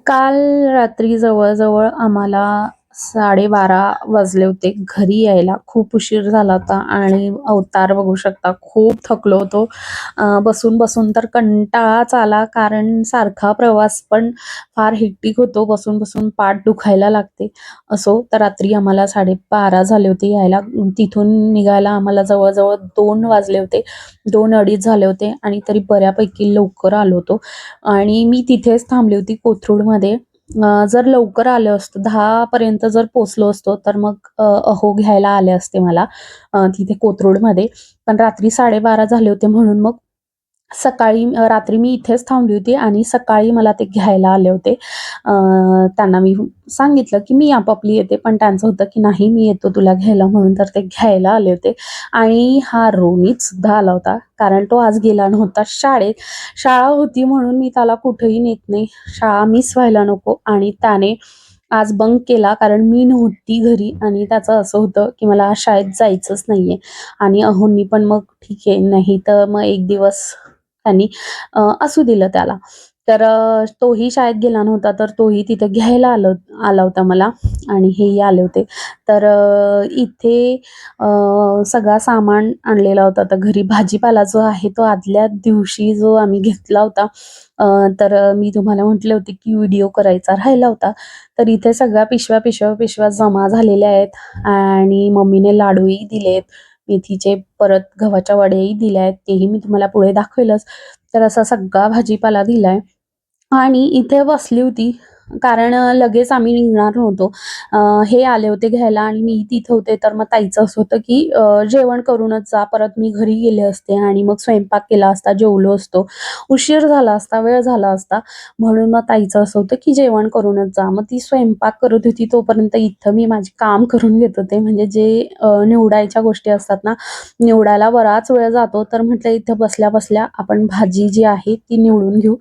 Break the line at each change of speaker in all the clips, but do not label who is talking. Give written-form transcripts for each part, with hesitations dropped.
काल रात्री जवळ-जवळ आम्हाला 12:30 वाजले होते घरी यायला. खूप उशीर झाला होता आणि अवतार बघू शकता, खूप थकलो होतो. बसून-बसून तर कंटाळाच आला, कारण सारखा प्रवास पण फार हेक्टिक होतो. बसून-बसून पाठ दुखायला लागते. असो, तर रात्री आम्हाला 12:30 झाले होते यायला. तिथून निघायला आम्हाला जवळ-जवळ 2 वाजले होते. 2-2:30 झाले होते आणि तरी बऱ्यापैकी लवकर आलो होतो. आणि मी तिथेच थांबली होती कोथरूडमध्ये. जर लवकर आलो असतो 10 पर्यंत जर पोहोचलो असतो, तर मग अहो घ्यायला आले असते मला तिथे कोथरूडमध्ये. पण रात्री 12:30 झाले होते म्हणून मग सकाळी रात्री मी इथेच थांबली होती आणि सकाळी मला ते घ्यायला आले होते. त्यांना मी सांगितलं, की मी आपापली येते, पण त्यांचं होतं, की "नाही, मी येतो तुला घ्यायला," म्हणून तर ते घ्यायला आले होते. आणि हा रोनितसुद्धा आला होता, कारण तो आज गेला नव्हता शाळेत. शाळा होती म्हणून मी त्याला कुठेही नेत नाही. शाळा मिस व्हायला नको आणि त्याने आज बंक केला, कारण मी नव्हती घरी आणि त्याचं असं होतं, की मला आज शाळेत जायचंच नाहीये. आणि अहोंनी पण मग ठीक आहे, नाही तर मग एक दिवस त्यांनी असू दिलं त्याला. तर तोही शाळेत गेला नव्हता, तर तोही तिथे घ्यायला आला होता मला आणि हेही आले होते. तर इथे सगळा सामान आणलेला होता. तर घरी भाजीपाला जो आहे, तो आदल्या दिवशी जो आम्ही घेतला होता, तर मी तुम्हाला म्हटले होते, की व्हिडिओ करायचा राहिला होता. तर इथे सगळ्या पिशव्या जमा झालेल्या आहेत आणि मम्मीने लाडूही दिलेत. मेथीचे, परत गव्हाच्या वड्याही दिल्या आहेत, तेही मी तुम्हाला पुढे दाखवेलच. तर असा सगळा भाजीपाला दिलाय आणि इथे बसली होती, कारण लगेच आम्ही निघणार नव्हतो. हे आले होते घ्यायला आणि मी तिथे होते, तर मग ताईचं असं होतं, की जेवण करूनच जा. परत मी घरी गेले असते आणि मग स्वयंपाक केला असता, जेवलो असतो. उशीर झाला असता, वेळ झाला असता. म्हणून मग ताईचं असं होतं, की जेवण करूनच जा. मग ती स्वयंपाक करत होती, तोपर्यंत इथं मी माझे काम करून घेत होते. म्हणजे जे निवडायच्या गोष्टी असतात ना, निवडायला बराच वेळ जातो. तर म्हटलं इथं बसल्या-बसल्या आपण भाजी जी आहे ती निवडून घेऊ.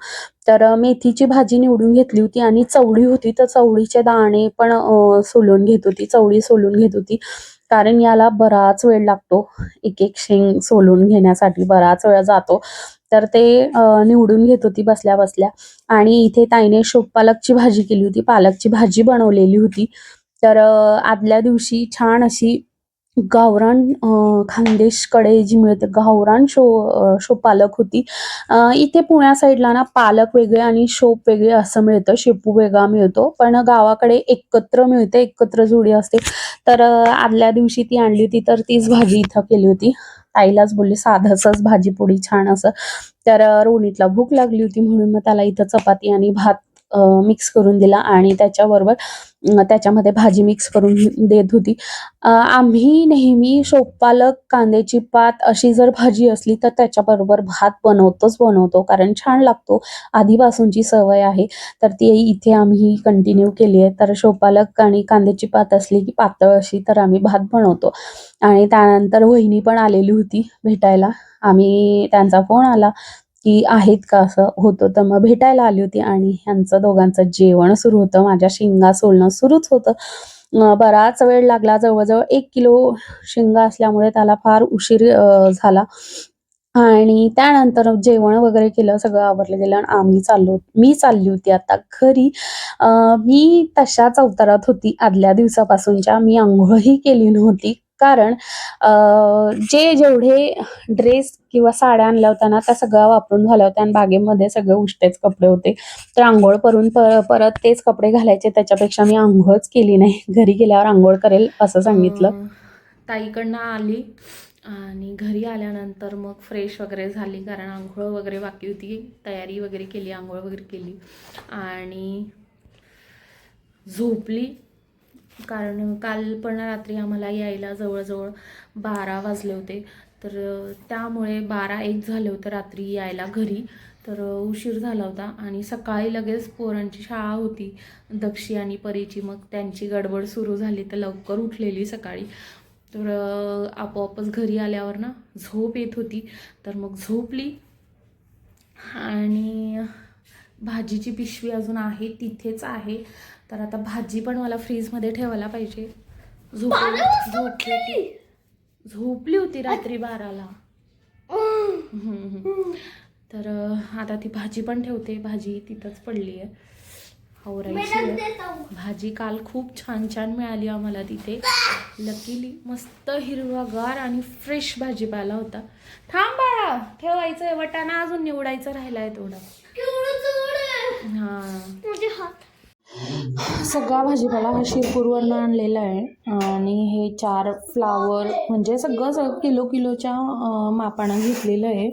तर मेथीची भाजी निवडून घेतली होती आणि चवळी होती, तर चवळीचे दाणे पण सोलून घेत होती. चवळी सोलून घेत होती. कारण याला बराच वेळ लागतो. एक-एक शेंग सोलून घेण्यासाठी बराच वेळ जातो. तर ते निवडून घेत होती बसल्या-बसल्या आणि इथे ताईने पालकची भाजी केली होती. पालकची भाजी बनवलेली होती. तर आदल्या दिवशी छान अशी गावरान खानदेशकडे जी मिळते गावरान पालक होती. इथे पुण्या साईडला ना पालक वेगळे आणि शोप वेगळे असं मिळतं. शेपू वेगळा मिळतो. पण गावाकडे एकत्र मिळते, एकत्र जोडी असते. तर आदल्या दिवशी ती आणली होती, तर तीच भाजी इथं केली होती. ताईलाच बोलली साधंसंच भाजी-पोळी छान असं. तर रोनीतला भूक लागली होती म्हणून मग त्याला इथं चपाती आणि भात मिक्स करून दिला आणि त्याच्याबरोबर त्याच्यामध्ये भाजी मिक्स करून देत होती. आम्ही नेहमी पालक, कांद्याची पात अशी जर भाजी असली तर त्याच्याबरोबर भात बनवतो, कारण छान लागतो. आधीपासूनची सवय आहे. तर ती इथे आम्ही कंटिन्यू केली आहे. तर पालक आणि कांद्याची पात असली की पातळ अशी, तर आम्ही भात बनवतो. आणि त्यानंतर वहिनी पण आलेली होती भेटायला. त्यांचा फोन आला, की आहेत का असं होतं, तर मग भेटायला आली होती आणि ह्यांचं दोघांचं जेवण सुरू होतं. माझ्या शेंगा सोलणं सुरूच होतं. बराच वेळ लागला. जवळ-जवळ 1 किलो शेंगा असल्यामुळे त्याला फार उशीर झाला आणि त्यानंतर जेवण वगैरे केलं, सगळं आवरलं गेलं आणि मी चालली होती आता घरी. अ, मी तशाच अवतारात होती आदल्या दिवसापासूनच्या. मी अंघोळही केली नव्हती, कारण जेवढे ड्रेस किंवा साड्या आणल्या होत्या ना, त्या सगळ्या वापरून झाल्या होत्या आणि बागेमध्ये सगळे उष्टेच कपडे होते. तर अंघोळ करून परत तेच कपडे घालायचे, त्याच्यापेक्षा मी अंघोळच केली नाही. घरी गेल्यावर अंघोळ करेल असं सांगितलं. ताईकडनं आली आणि घरी आल्यानंतर मग फ्रेश वगैरे झाली, कारण अंघोळ वगैरे बाकी होती. तयारी वगैरे केली, अंघोळ वगैरे केली आणि झोपली. कारण काल पण रात्री आम्हाला यायला जवळजवळ 12 वाजले होते. तर त्यामुळे 12-1 झाले होते रात्री यायला घरी. तर उशीर झाला होता आणि सकाळी लगेच पोरांची शाळा होती, दक्षी आणि परीची. मग त्यांची गडबड सुरू झाली, तर लवकर उठलेली सकाळी. तर आपोआपच घरी आल्यावर ना झोप येत होती, तर मग झोपली. आणि भाजीची पिशवी अजून आहे, तिथेच आहे. तर आता भाजी पण मला फ्रीजमध्ये ठेवायला पाहिजे. झोपली होती रात्री 12ला. तर आता ती भाजी पण ठेवते. भाजी तिथंच पडली आहे, आवरायची आहे. भाजी काल खूप छान छान मिळाली आम्हाला तिथे. लकीली मस्त हिरवागार आणि फ्रेश भाजीपाला होता. थांब बाळा, ठेवायचं आहे. वाटाणा अजून निवडायचं राहिला आहे थोडा. हां, सगळा भाजीपाला हा शिरपूरवरनं आणलेला आहे आणि हे 4 फ्लावर म्हणजे सगळं किलोच्या मापानं घेतलेलं आहे.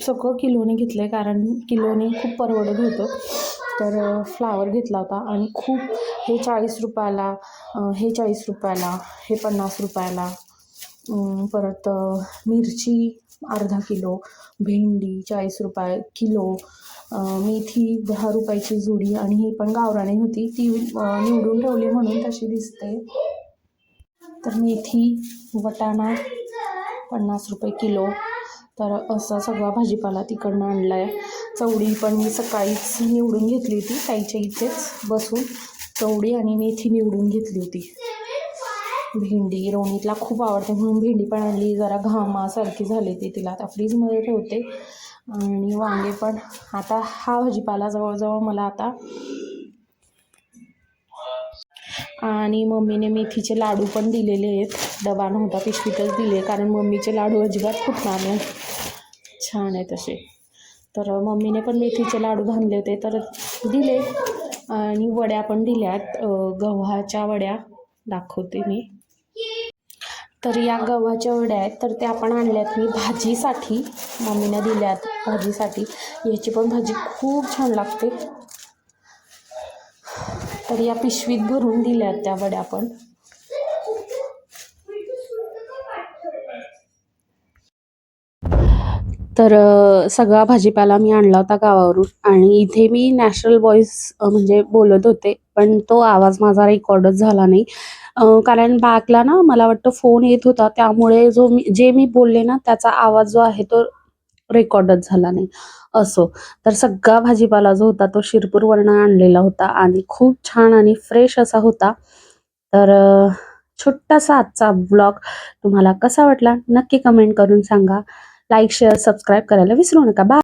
सगळं किलोने घेतलं आहे कारण किलोने खूप परवडत होतं. तर फ्लावर घेतला होता आणि खूप हे 40 रुपयाला, हे 40 रुपयाला, हे 50 रुपयाला. परत मिरची अर्धा किलो, भेंडी 40 रुपये किलो, मेथी 10 रुपयाची जुडी आणि ही पण गावरानी होती, ती निवडून ठेवली म्हणून तशी दिसते. तर मेथी, वाटाणा 50 रुपये किलो. तर असा सगळा भाजीपाला तिकडनं आणला आहे. चवळी पण मी सकाळीच निवडून घेतली होती, ताईच्या इथेच बसून चवळी आणि मेथी निवडून घेतली होती. भेंडी रोनीतला खूप आवडते म्हणून भेंडी पण आणली. जरा घामासारखी झाली ती, तिला आता फ्रीजमध्ये ठेवते. आणि वांगे पण. आता हा भाजीपाला जवळजवळ मला आता. आणि मम्मीने मेथीचे लाडू पण दिलेले आहेत, डबा नव्हता पिशवीतच दिले कारण मम्मीचे लाडू अजिबात फुटणार नाही, छान आहे तसे. तर मम्मीने पण मेथीचे लाडू बांधले होते तर दिले. आणि वड्या पण दिल्यात, गव्हाच्या वड्या दाखवते मी. तर या गव्हाच्या वड्या आहेत तर त्या पण आणल्यात मी भाजीसाठी, मम्मीने दिल्यात भाजीसाठी. याची पण भाजी खूप छान लागते. तर या पिशवीत भरून दिल्यात त्या वड्या पण. तर सगळा भाजीपाला मी आणला होता गावावरून आणि इथे मी नॅचरल व्हॉइस म्हणजे बोलत होते, पण तो आवाज माझा रेकॉर्डच झाला नाही. कारण बॅकला ना मला वाटतं फोन येत होता, त्यामुळे जे मी बोलले ना त्याचा आवाज जो आहे तो रेकॉर्डच झाला नाही. असो, तर सगळा भाजीपाला जो होता तो शिरपूरवरनं आणलेला होता आणि खूप छान आणि फ्रेश असा होता. तर छोटासा आजचा ब्लॉग तुम्हाला कसा वाटला नक्की कमेंट करून सांगा. लाईक, शेअर, सबस्क्राईब करायला विसरू नका. बाय.